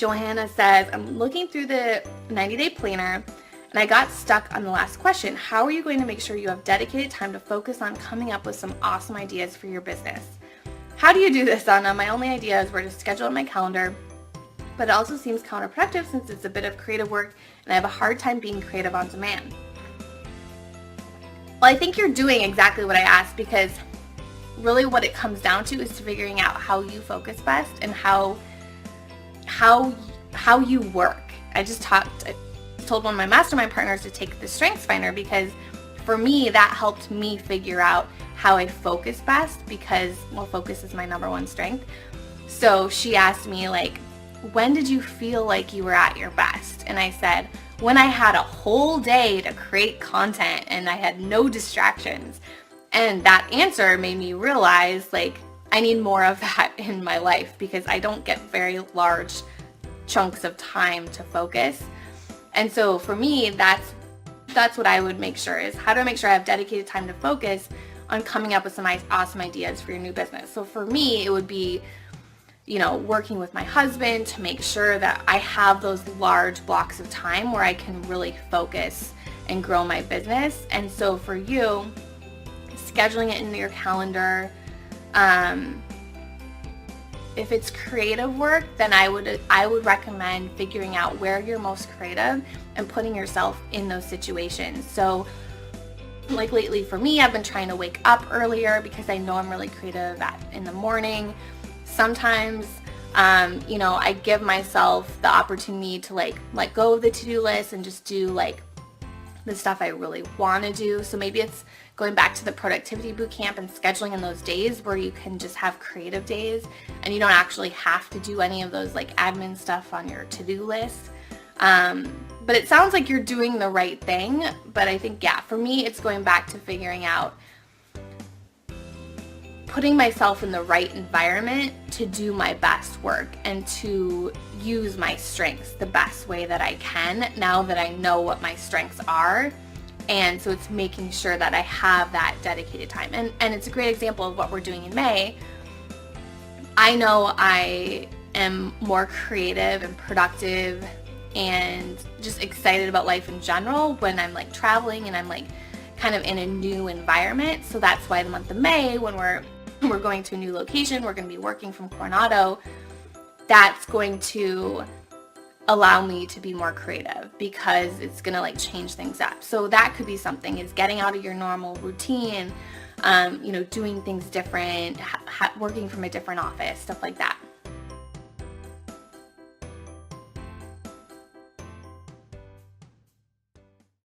Johanna says, I'm looking through the 90-day planner and I got stuck on the last question. How are you going to make sure you have dedicated time to focus on coming up with some awesome ideas for your business? How do you do this, Anna? My only idea is where to schedule in my calendar, but it also seems counterproductive since it's a bit of creative work and I have a hard time being creative on demand. Well, I think you're doing exactly what I asked, because really what it comes down to is figuring out how you focus best and how you work. I told one of my mastermind partners to take the Strengths Finder, because for me that helped me figure out how I focus best, because focus is my number one strength. So she asked me, like, when did you feel like you were at your best? And I said, when I had a whole day to create content and I had no distractions. And that answer made me realize, like, I need more of that in my life, because I don't get very large chunks of time to focus. And so for me, that's what I would make sure is, how do I make sure I have dedicated time to focus on coming up with some awesome ideas for your new business? So for me, it would be, working with my husband to make sure that I have those large blocks of time where I can really focus and grow my business. And so for you, scheduling it into your calendar. If it's creative work, then I would recommend figuring out where you're most creative and putting yourself in those situations. So like lately for me, I've been trying to wake up earlier because I know I'm really creative in the morning. Sometimes, I give myself the opportunity to let go of the to-do list and just do the stuff I really want to do. So maybe it's going back to the productivity bootcamp and scheduling in those days where you can just have creative days and you don't actually have to do any of those admin stuff on your to-do list. But it sounds like you're doing the right thing. But I think, for me, it's going back to figuring out putting myself in the right environment to do my best work and to use my strengths the best way that I can now that I know what my strengths are. And so it's making sure that I have that dedicated time. And it's a great example of what we're doing in May. I know I am more creative and productive and just excited about life in general when I'm traveling and I'm kind of in a new environment. So that's why the month of May, when we're going to a new location, we're going to be working from Coronado, that's going to allow me to be more creative because it's going to change things up. So that could be something, is getting out of your normal routine, doing things different, working from a different office, stuff like that.